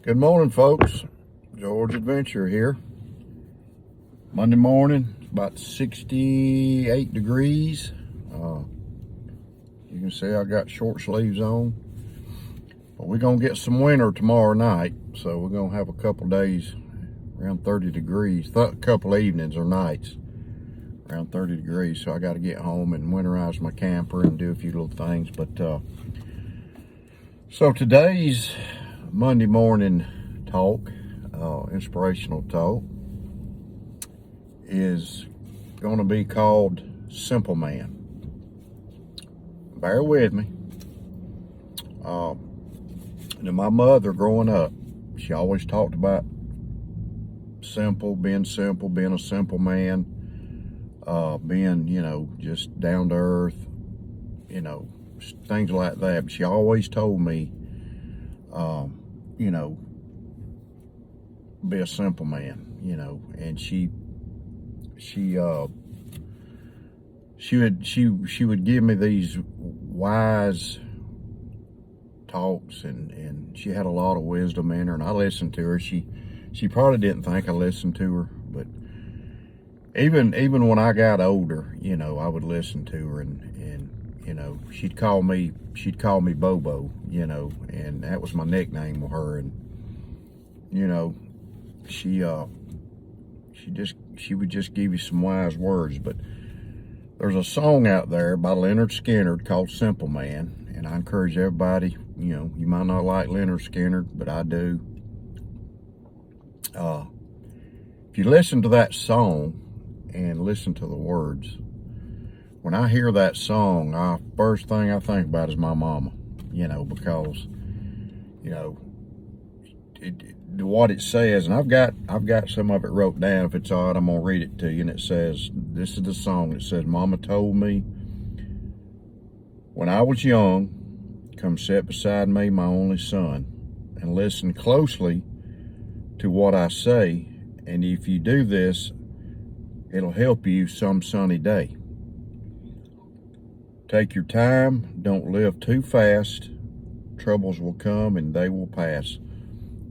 Good morning, folks. George Adventure here. Monday morning, it's about 68 degrees. You can see I got short sleeves on. But we're going to get some winter tomorrow night, so we're going to have a couple days around 30 degrees. A couple evenings or nights around 30 degrees. So I got to get home and winterize my camper and do a few little things. But so today's Monday morning talk, inspirational talk, is going to be called Simple Man. Bear with me. My mother growing up, she always talked about being a simple man, being, just down to earth, things like that. But she always told me, be a simple man, and she would give me these wise talks, and she had a lot of wisdom in her, and I listened to her. She probably didn't think I listened to her, but even when I got older, I would listen to her, and she'd call me Bobo, and that was my nickname with her. And she would just give you some wise words. But there's a song out there by Leonard Skinner called Simple Man, and I encourage everybody, you might not like Leonard Skinner, but I do. If you listen to that song and listen to the words, when I hear that song, first thing I think about is my mama, because, what it says, and I've got some of it wrote down. If it's all right, I'm gonna read it to you. And it says, this is the song. It says, "Mama told me when I was young, come sit beside me, my only son, and listen closely to what I say. And if you do this, it'll help you some sunny day. Take your time, don't live too fast. Troubles will come and they will pass."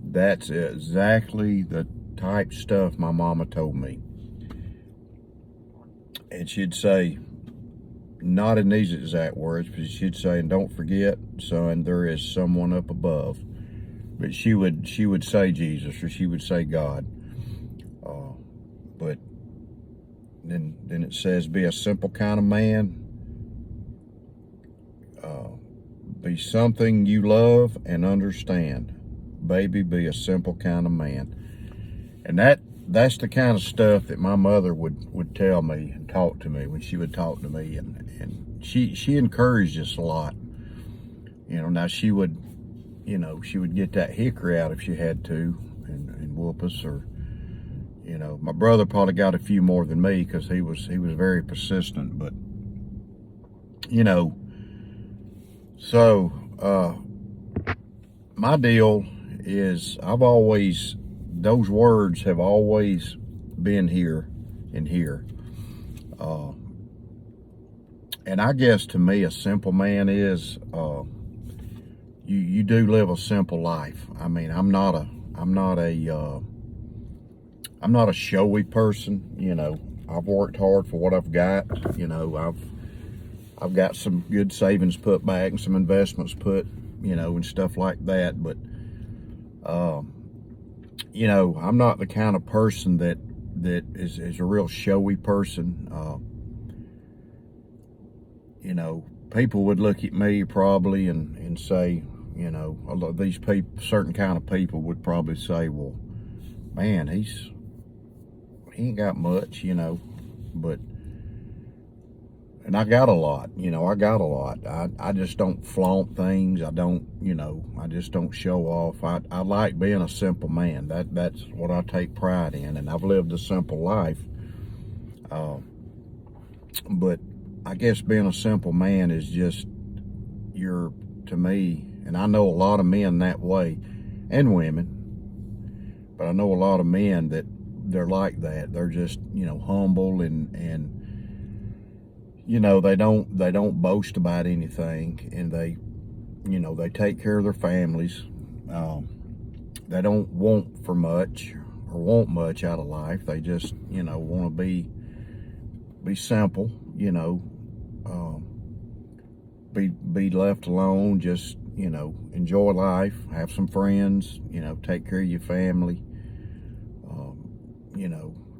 That's exactly the type stuff my mama told me. And she'd say, not in these exact words, but she'd say, "And don't forget, son, there is someone up above." But she would say Jesus, or she would say God. But then it says, be a simple kind of man. Be something you love and understand. Baby, be a simple kind of man. And that's the kind of stuff that my mother would tell me and talk to me when she would talk to me. And she encouraged us a lot. Now she would get that hickory out if she had to and whoop us, or, my brother probably got a few more than me because he was very persistent. But, so my deal is those words have always been here and here. And I guess to me, a simple man is, you do live a simple life. I mean, I'm not a showy person. I've worked hard for what I've got. I've got some good savings put back and some investments put, and stuff like that. But, I'm not the kind of person that is a real showy person. People would look at me probably and say, a lot of these people, certain kind of people would probably say, well, man, he ain't got much, but, and I got a lot, I just don't flaunt things. I don't, I just don't show off. I like being a simple man. That's what I take pride in, and I've lived a simple life. But I guess being a simple man is just, to me, and I know a lot of men that way, and women, but I know a lot of men that they're like that. They're just, humble and they don't boast about anything, and they take care of their families. they don't want for much or want much out of life. They just, want to be simple, be left alone, just, enjoy life, have some friends, take care of your family,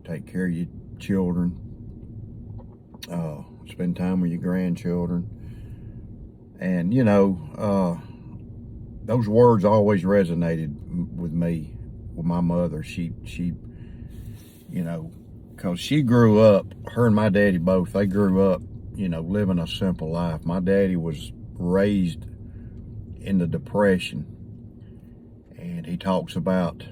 take care of your children, spend time with your grandchildren. And, those words always resonated with me, with my mother. She, because she grew up, her and my daddy both, they grew up, living a simple life. My daddy was raised in the Depression, and he talks about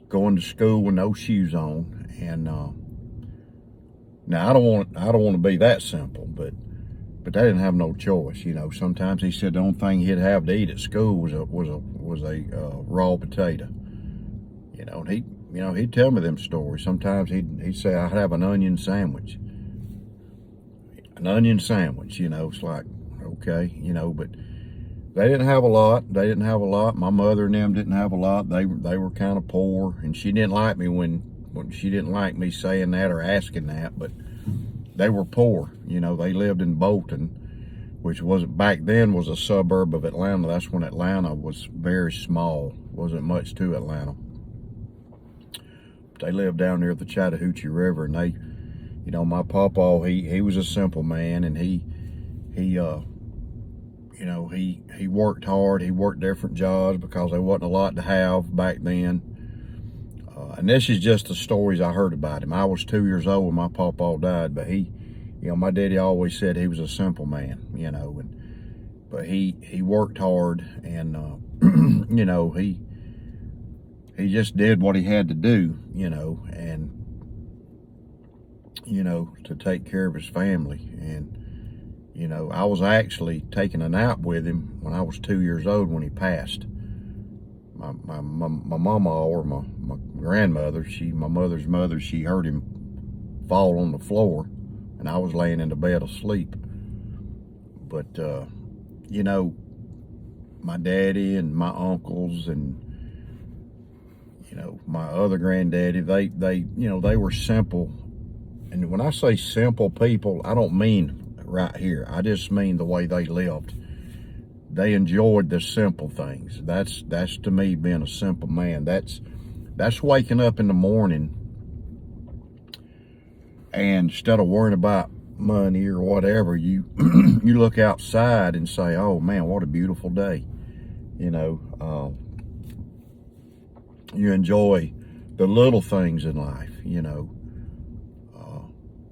going to school with no shoes on. And now I don't want to be that simple, but they didn't have no choice. Sometimes he said the only thing he'd have to eat at school was a raw potato. And he'd tell me them stories. Sometimes he'd say I'd have an onion sandwich. It's like, okay, but they didn't have a lot. My mother and them didn't have a lot. They were kind of poor, and she didn't like me when she didn't like me saying that or asking that, but they were poor. They lived in Bolton, which back then was a suburb of Atlanta. That's when Atlanta was very small. Wasn't much to Atlanta. They lived down near the Chattahoochee River, and they, my pawpaw, he was a simple man, and he worked hard. He worked different jobs because there wasn't a lot to have back then. And this is just the stories I heard about him. I was 2 years old when my pawpaw died, but my daddy always said he was a simple man, but he worked hard, and, he just did what he had to do, and, to take care of his family. And, I was actually taking a nap with him when I was 2 years old when he passed. My mama, or my grandmother, my mother's mother, she heard him fall on the floor, and I was laying in the bed asleep. But, my daddy and my uncles and, my other granddaddy, they were simple. And when I say simple people, I don't mean right here. I just mean the way they lived. They enjoyed the simple things. That's to me being a simple man. That's waking up in the morning, and instead of worrying about money or whatever, you you look outside and say, "Oh man, what a beautiful day." You enjoy the little things in life.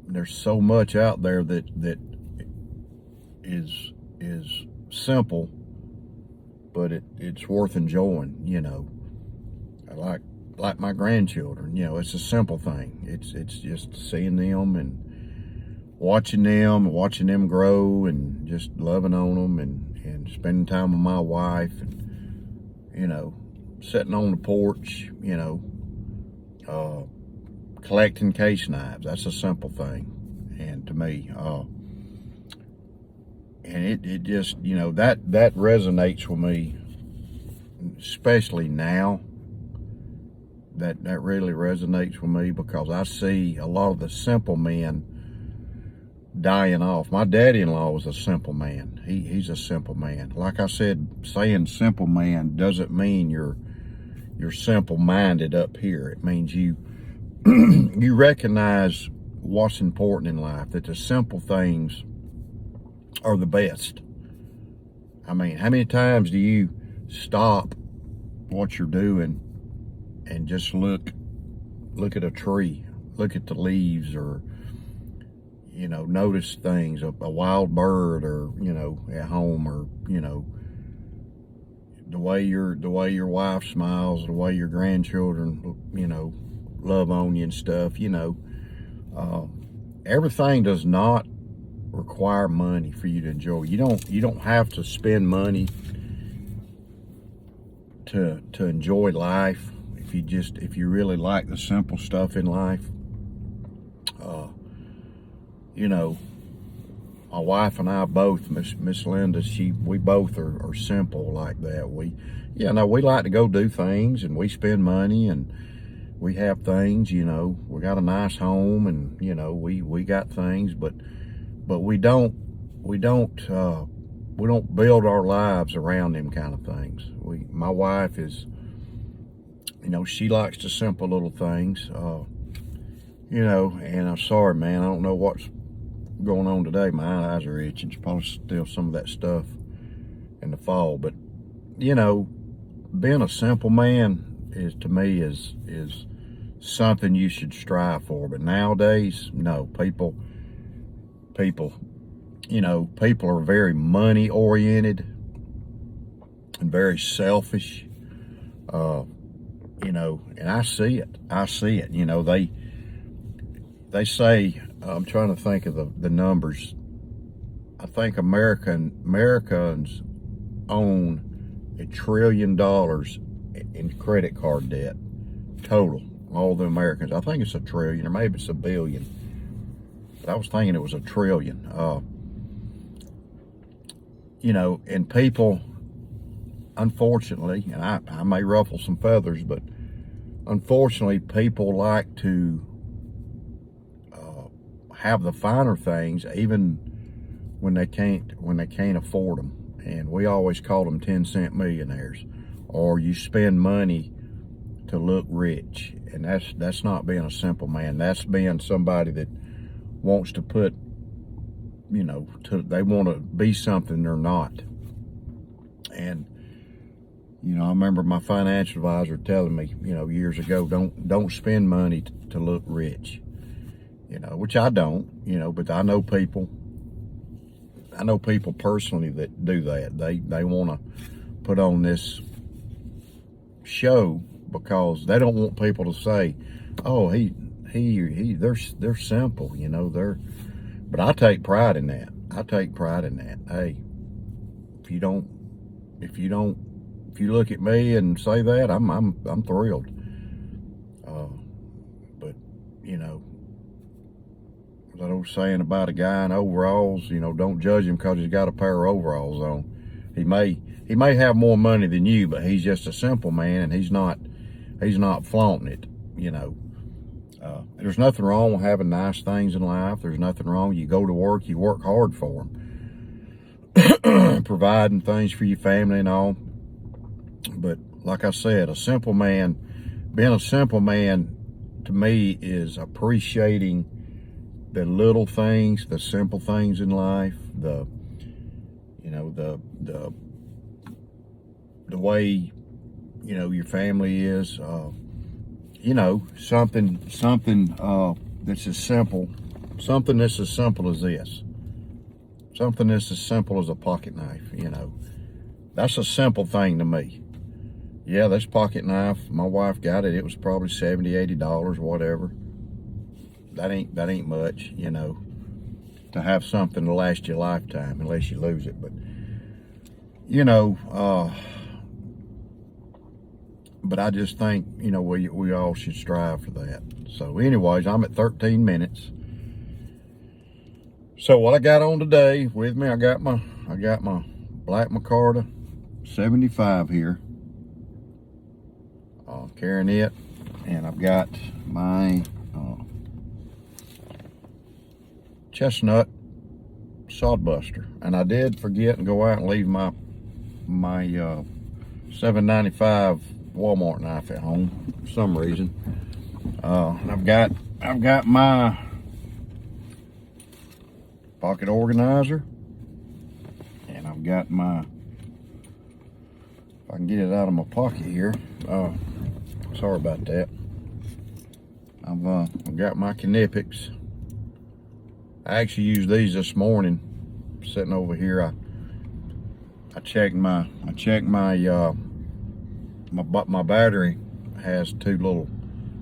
There's so much out there that is simple, but it's worth enjoying. Like my grandchildren. It's a simple thing. It's just seeing them and watching them grow, and just loving on them, and spending time with my wife, and sitting on the porch, collecting case knives. That's a simple thing, and to me, and it just, that resonates with me, especially now. That really resonates with me, because I see a lot of the simple men dying off. My daddy-in-law was a simple man. He's a simple man. Like I said, saying simple man doesn't mean you're simple-minded up here. It means you you recognize what's important in life, that the simple things are the best. I mean, how many times do you stop what you're doing and just look at a tree, look at the leaves, or notice things, a wild bird, or at home, or the way your wife smiles, the way your grandchildren love on you and stuff. Everything does not require money for you to enjoy. You don't have to spend money to enjoy life. If you really like the simple stuff in life, my wife and I both, Miss Linda, we both are simple like that. We like to go do things, and we spend money, and we have things, we got a nice home, and, we got things, but we don't build our lives around them kind of things. My wife is, she likes the simple little things, and I'm sorry, man, I don't know what's going on today. My eyes are itching. It's probably still some of that stuff in the fall, but, being a simple man to me is something you should strive for. But nowadays, no, people are very money oriented and very selfish, and I see it. They say, I'm trying to think of the numbers. I think Americans own $1 trillion in credit card debt total. All the Americans. I think it's $1 trillion, or maybe it's $1 billion. But I was thinking it was $1 trillion. And people, unfortunately, and I may ruffle some feathers, but unfortunately, people like to have the finer things, even when they can't afford them. And we always call them 10-cent millionaires, or you spend money to look rich. And that's not being a simple man. That's being somebody that wants to put, they want to be something they're not. And, I remember my financial advisor telling me, years ago, don't spend money to look rich, which I don't, but I know people personally that do that. They want to put on this show because they don't want people to say, oh, they're simple, but I take pride in that. Hey, if you look at me and say that, I'm thrilled. But that old saying about a guy in overalls, don't judge him because he's got a pair of overalls on. He may have more money than you, but he's just a simple man, and he's not flaunting it. There's nothing wrong with having nice things in life. There's nothing wrong. You go to work, you work hard for them, providing things for your family and all. But like I said, being a simple man to me is appreciating the little things, the simple things in life, the way, your family is, something that's as simple as this, something that's as simple as a pocket knife. That's a simple thing to me. Yeah, this pocket knife, my wife got it. It was probably $70, $80, whatever. That ain't much, to have something to last you a lifetime, unless you lose it. But, but I just think, we all should strive for that. So anyways, I'm at 13 minutes. So what I got on today with me, I got my black Micarta 75 here. Carrying it, and I've got my chestnut sodbuster, and I did forget and go out and leave my $7.95 Walmart knife at home for some reason. I've got my pocket organizer, and I've got my, if I can get it out of my pocket here. Sorry about that. I've got my Knipex. I actually used these this morning. Sitting over here, I checked my battery has two little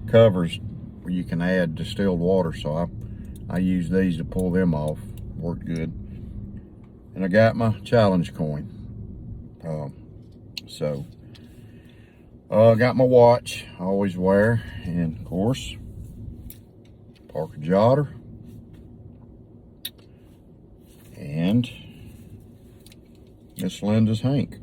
covers where you can add distilled water. So I use these to pull them off. Worked good. And I got my challenge coin. I got my watch I always wear, and of course, Parker Jotter. And Miss Linda's Hank.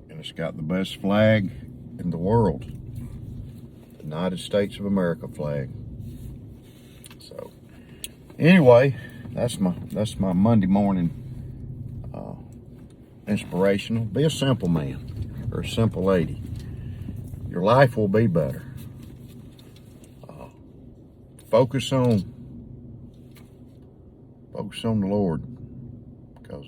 And it's got the best flag in the world. The United States of America flag. So anyway, that's my Monday morning inspirational. Be a simple man or a simple lady. Your life will be better. Focus on the Lord, because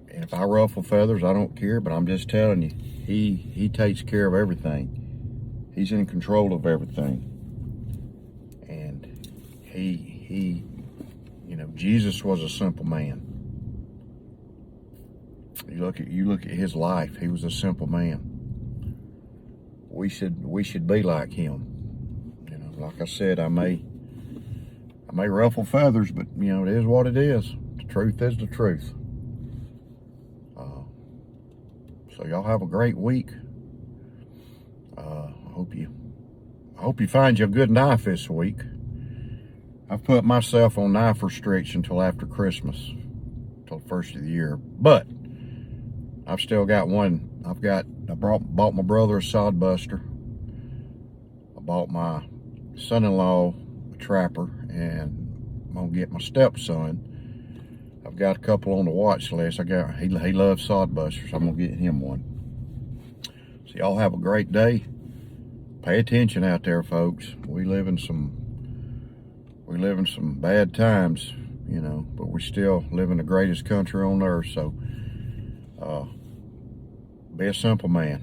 if I ruffle feathers, I don't care. But I'm just telling you, He takes care of everything. He's in control of everything, and He, Jesus was a simple man. You look at His life. He was a simple man. We should be like Him. Like I said, I may ruffle feathers, but it is what it is. The truth is the truth. So y'all have a great week. I hope you find you a good knife this week. I've put myself on knife restriction until after Christmas, till the first of the year. But I've still got one. I bought my brother a sod buster. I bought my son-in-law a trapper, and I'm gonna get my stepson. I've got a couple on the watch list. He loves sod busters. I'm gonna get him one. So y'all have a great day. Pay attention out there, folks. We live in some bad times, but we still live in the greatest country on earth. So be a simple man.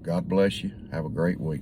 God bless you. Have a great week.